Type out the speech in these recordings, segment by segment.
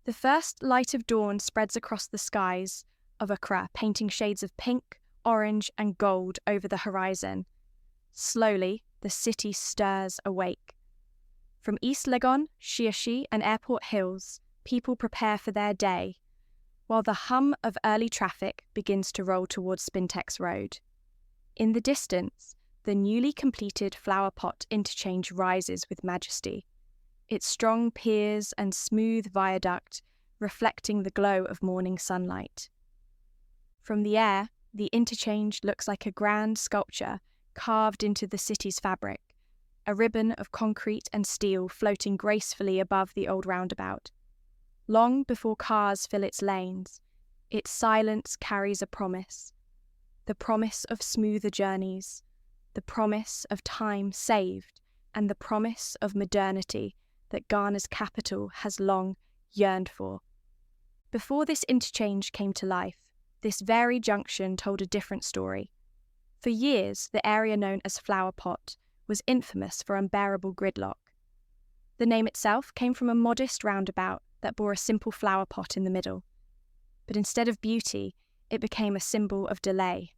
The first light of dawn spreads across the skies of Accra, painting shades of pink, orange, and gold over the horizon. Slowly, the city stirs awake. From East Legon, Shiashi, and Airport Hills, people prepare for their day, while the hum of early traffic begins to roll towards Spintex Road. In the distance, the newly completed Flower Pot Interchange rises with majesty, its strong piers and smooth viaduct reflecting the glow of morning sunlight. From the air, the interchange looks like a grand sculpture carved into the city's fabric, a ribbon of concrete and steel floating gracefully above the old roundabout. Long before cars fill its lanes, its silence carries a promise. The promise of smoother journeys, the promise of time saved, and the promise of modernity that Ghana's capital has long yearned for. Before this interchange came to life, this very junction told a different story. For years, the area known as Flower Pot was infamous for unbearable gridlock. The name itself came from a modest roundabout that bore a simple flower pot in the middle. But instead of beauty, it became a symbol of delay.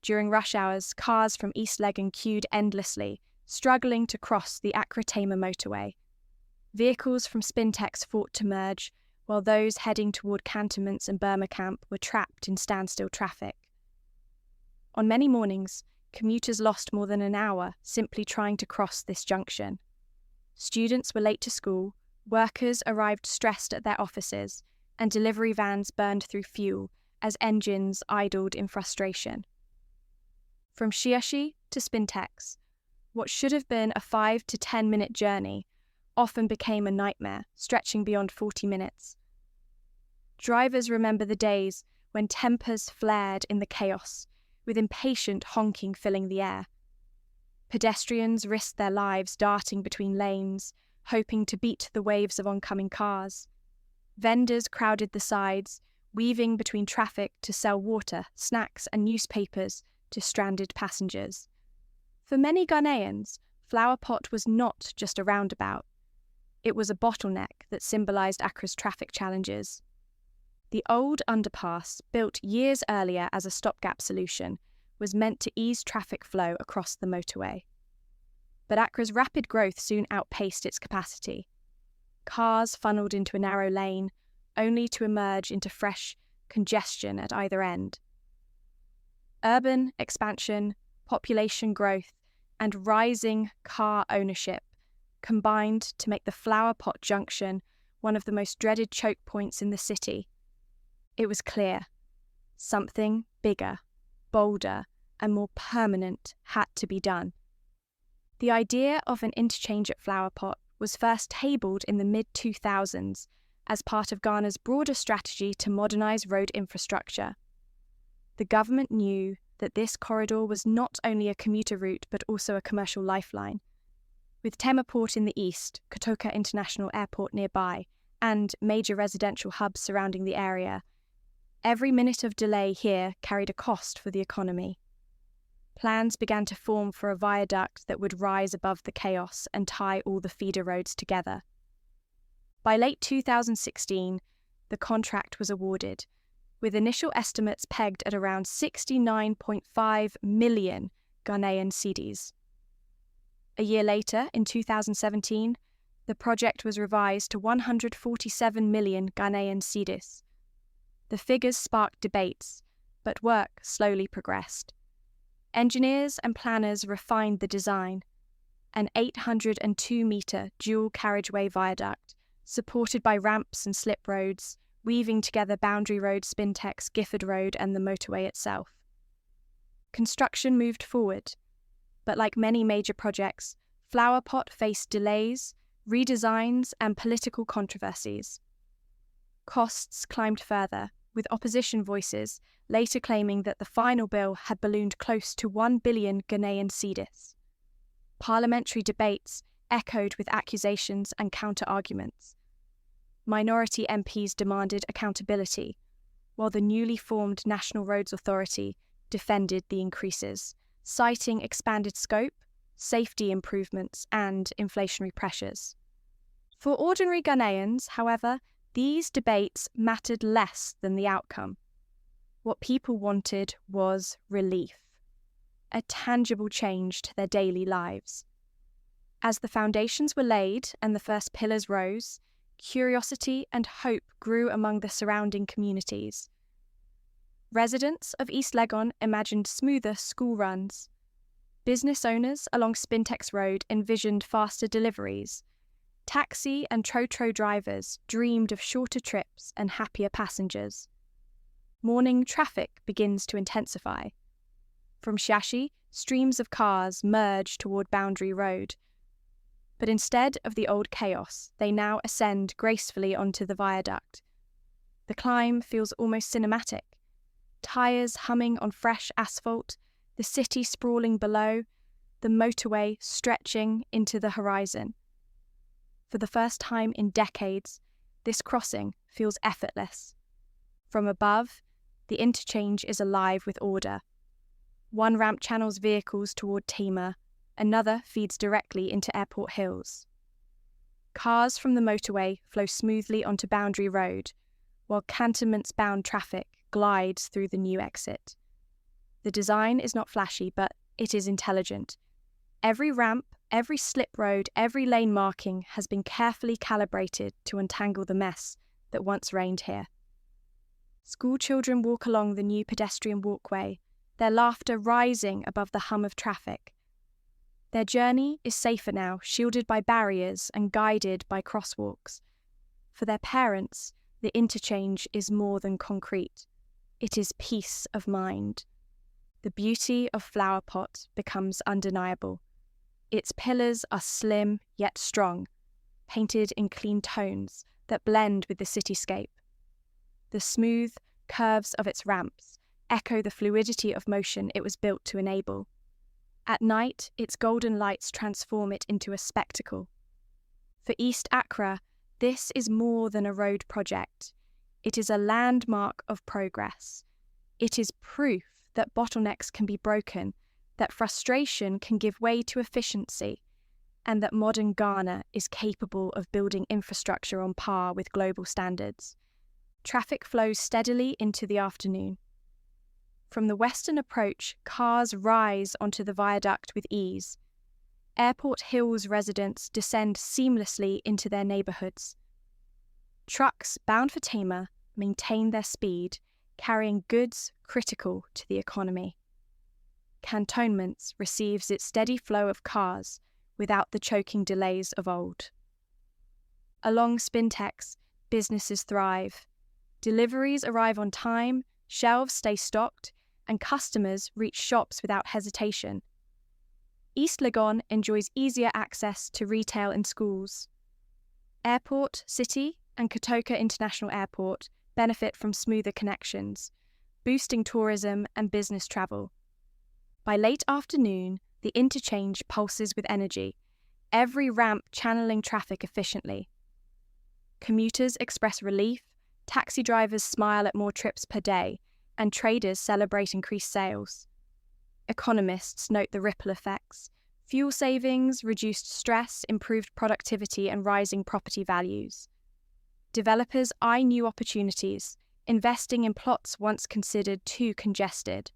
During rush hours, cars from East Legon queued endlessly, struggling to cross the Accra-Tama motorway. Vehicles from Spintex fought to merge, while those heading toward Cantonments and Burma Camp were trapped in standstill traffic. On many mornings, commuters lost more than an hour simply trying to cross this junction. Students were late to school, workers arrived stressed at their offices, and delivery vans burned through fuel as engines idled in frustration. From Shiashi to Spintex, what should have been a 5 to 10 minute journey often became a nightmare, stretching beyond 40 minutes. Drivers remember the days when tempers flared in the chaos, with impatient honking filling the air. Pedestrians risked their lives darting between lanes, hoping to beat the waves of oncoming cars. Vendors crowded the sides, weaving between traffic to sell water, snacks, and newspapers to stranded passengers. For many Ghanaians, Flower Pot was not just a roundabout. It was a bottleneck that symbolised Accra's traffic challenges. The old underpass, built years earlier as a stopgap solution, was meant to ease traffic flow across the motorway. But Accra's rapid growth soon outpaced its capacity. Cars funneled into a narrow lane, only to emerge into fresh congestion at either end. Urban expansion, population growth, and rising car ownership combined to make the Flower Pot Junction one of the most dreaded choke points in the city. It was clear something bigger, bolder, and more permanent had to be done. The idea of an interchange at Flower Pot was first tabled in the mid-2000s as part of Ghana's broader strategy to modernise road infrastructure. The government knew that this corridor was not only a commuter route but also a commercial lifeline. With Tema Port in the east, Kotoka International Airport nearby, and major residential hubs surrounding the area, every minute of delay here carried a cost for the economy. Plans began to form for a viaduct that would rise above the chaos and tie all the feeder roads together. By late 2016, the contract was awarded, with initial estimates pegged at around 69.5 million Ghanaian cedis. A year later, in 2017, the project was revised to 147 million Ghanaian cedis. The figures sparked debates, but work slowly progressed. Engineers and planners refined the design, an 802-metre dual carriageway viaduct, supported by ramps and slip roads, weaving together Boundary Road, Spintex, Gifford Road, and the motorway itself. Construction moved forward, but like many major projects, Flower Pot faced delays, redesigns, and political controversies. Costs climbed further, with opposition voices later claiming that the final bill had ballooned close to 1 billion Ghanaian cedis. Parliamentary debates echoed with accusations and counter-arguments. Minority MPs demanded accountability, while the newly formed National Roads Authority defended the increases, citing expanded scope, safety improvements, and inflationary pressures. For ordinary Ghanaians, however, these debates mattered less than the outcome. What people wanted was relief, a tangible change to their daily lives. As the foundations were laid and the first pillars rose, curiosity and hope grew among the surrounding communities. Residents of East Legon imagined smoother school runs. Business owners along Spintex Road envisioned faster deliveries. Taxi and trotro drivers dreamed of shorter trips and happier passengers. Morning traffic begins to intensify. From Shashi, streams of cars merge toward Boundary Road. But instead of the old chaos, they now ascend gracefully onto the viaduct. The climb feels almost cinematic. Tyres humming on fresh asphalt, the city sprawling below, the motorway stretching into the horizon. For the first time in decades, this crossing feels effortless. From above, the interchange is alive with order. One ramp channels vehicles toward Tema, another feeds directly into Airport Hills. Cars from the motorway flow smoothly onto Boundary Road, while Cantonments-bound traffic glides through the new exit. The design is not flashy, but it is intelligent. Every ramp, every slip road, every lane marking has been carefully calibrated to untangle the mess that once reigned here. School children walk along the new pedestrian walkway, their laughter rising above the hum of traffic. Their journey is safer now, shielded by barriers and guided by crosswalks. For their parents, the interchange is more than concrete. It is peace of mind. The beauty of Flower Pot becomes undeniable. Its pillars are slim yet strong, painted in clean tones that blend with the cityscape. The smooth curves of its ramps echo the fluidity of motion it was built to enable. At night, its golden lights transform it into a spectacle. For East Accra, this is more than a road project. It is a landmark of progress. It is proof that bottlenecks can be broken, that frustration can give way to efficiency, and that modern Ghana is capable of building infrastructure on par with global standards. Traffic flows steadily into the afternoon. From the western approach, cars rise onto the viaduct with ease. Airport Hills residents descend seamlessly into their neighbourhoods. Trucks bound for Tema maintain their speed, carrying goods critical to the economy. Cantonments receives its steady flow of cars without the choking delays of old. Along Spintex, businesses thrive. Deliveries arrive on time, shelves stay stocked, and customers reach shops without hesitation. East Legon enjoys easier access to retail and schools. Airport, City, and Kotoka International Airport benefit from smoother connections, boosting tourism and business travel. By late afternoon, the interchange pulses with energy, every ramp channeling traffic efficiently. Commuters express relief, taxi drivers smile at more trips per day, and traders celebrate increased sales. Economists note the ripple effects: fuel savings, reduced stress, improved productivity, and rising property values. Developers eye new opportunities, investing in plots once considered too congested.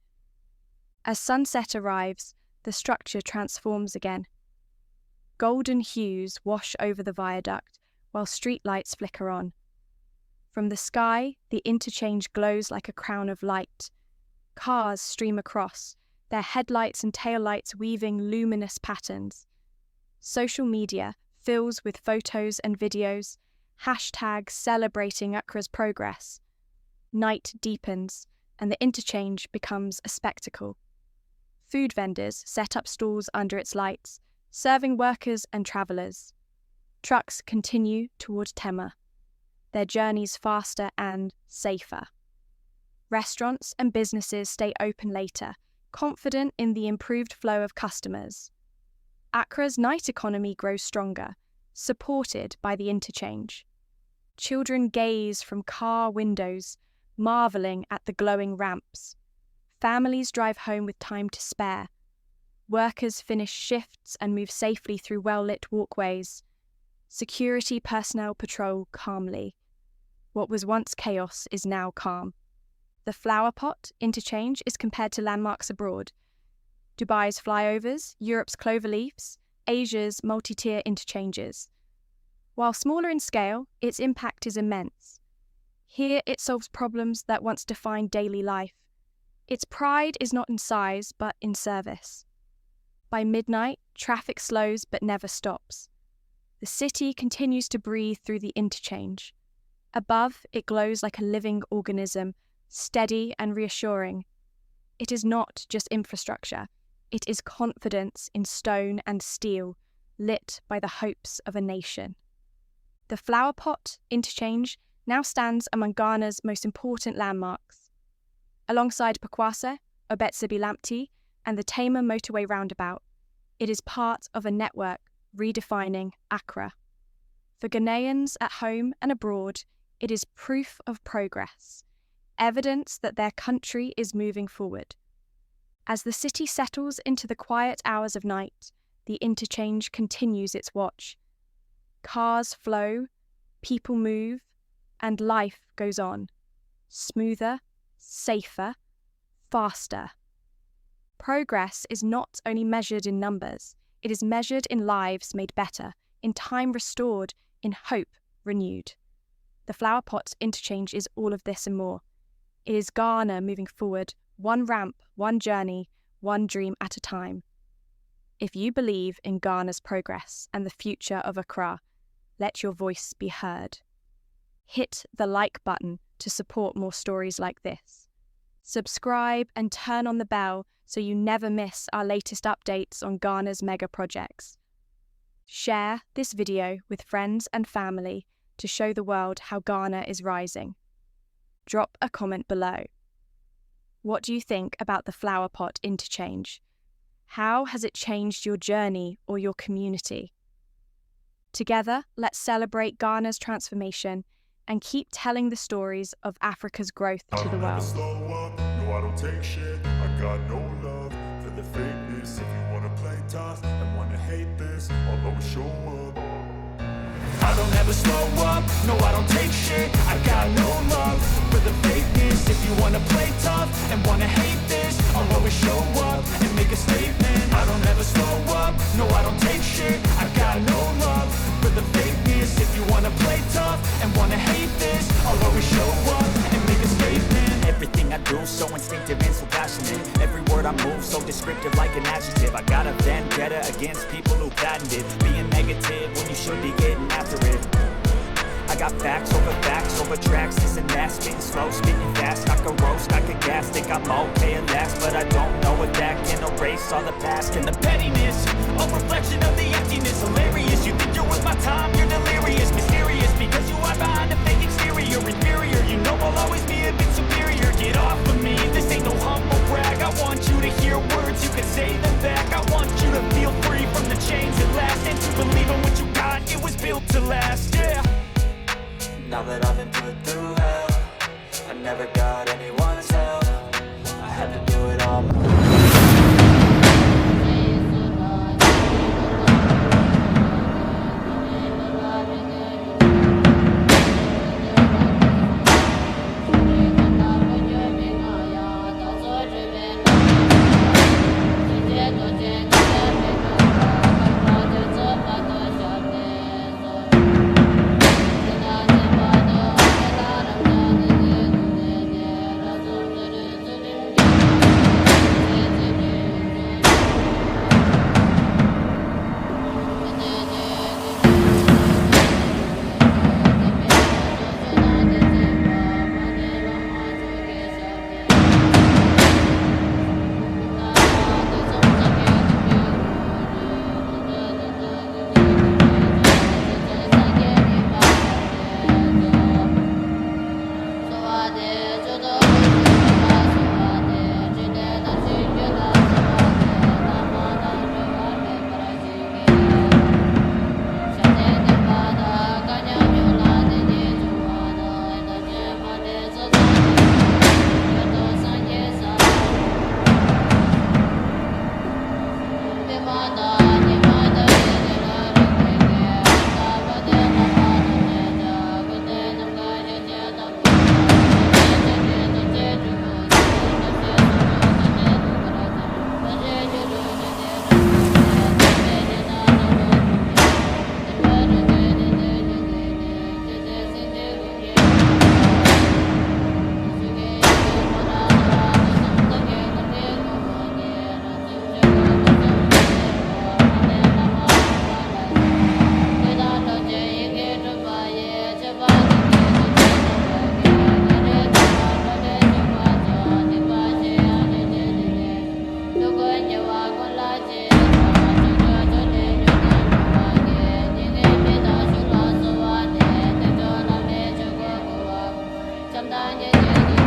As sunset arrives, the structure transforms again. Golden hues wash over the viaduct, while streetlights flicker on. From the sky, the interchange glows like a crown of light. Cars stream across, their headlights and taillights weaving luminous patterns. Social media fills with photos and videos, hashtags celebrating Accra's progress. Night deepens, and the interchange becomes a spectacle. Food vendors set up stalls under its lights, serving workers and travellers. Trucks continue toward Tema, their journeys faster and safer. Restaurants and businesses stay open later, confident in the improved flow of customers. Accra's night economy grows stronger, supported by the interchange. Children gaze from car windows, marvelling at the glowing ramps. Families drive home with time to spare. Workers finish shifts and move safely through well-lit walkways. Security personnel patrol calmly. What was once chaos is now calm. The Flower Pot Interchange is compared to landmarks abroad. Dubai's flyovers, Europe's cloverleafs, Asia's multi-tier interchanges. While smaller in scale, its impact is immense. Here it solves problems that once defined daily life. Its pride is not in size, but in service. By midnight, traffic slows but never stops. The city continues to breathe through the interchange. Above, it glows like a living organism, steady and reassuring. It is not just infrastructure. It is confidence in stone and steel, lit by the hopes of a nation. The Flower Pot Interchange now stands among Ghana's most important landmarks. Alongside Pakwase, Obetsebi Lamptey, and the Tema motorway roundabout, it is part of a network redefining Accra. For Ghanaians at home and abroad, it is proof of progress, evidence that their country is moving forward. As the city settles into the quiet hours of night, the interchange continues its watch. Cars flow, people move, and life goes on. Smoother, safer, faster. Progress is not only measured in numbers, it is measured in lives made better, in time restored, in hope renewed. The Flower Pot Interchange is all of this and more. It is Ghana moving forward, one ramp, one journey, one dream at a time. If you believe in Ghana's progress and the future of Accra, let your voice be heard. Hit the like button to support more stories like this. Subscribe and turn on the bell so you never miss our latest updates on Ghana's mega projects. Share this video with friends and family to show the world how Ghana is rising. Drop a comment below. What do you think about the Flower Pot Interchange? How has it changed your journey or your community? Together, let's celebrate Ghana's transformation and keep telling the stories of Africa's growth to the world. No, I don't take shit. I got no love for the fakeness. If you wanna play tough and wanna hate this, I'll always show up. I don't ever slow up. No, I don't take shit. I got no love for the fakeness. If you wanna play tough and wanna hate this, I'll always show up and make a statement. I don't ever slow up. No, I don't take shit. I got no love for the fakeness. If you wanna play tough and wanna hate this, I'll always show up and make a statement. Everything I do so instinctive and so passionate. Every word I move so descriptive like an adjective. I got a vendetta against people who patented being negative when you should be getting after it. I got facts over tracks, this and that, spitting slow, spitting fast. I can roast, I can gas, think I'm okay at last, but I don't know if that can erase all the past and the pettiness. A reflection of the emptiness, hilarious. You think you're worth my time, you're delirious, mysterious, because you are behind a fake exterior, inferior. You know I'll always be a bit superior. Get off of me, this ain't no humble brag. I want you to hear words, you can say them back. I want you to feel free from the chains at last, and to believe in what you got, it was built to last, yeah. Now that I've been put through hell, I never got anyone's help. I had to do it all. Ramdanya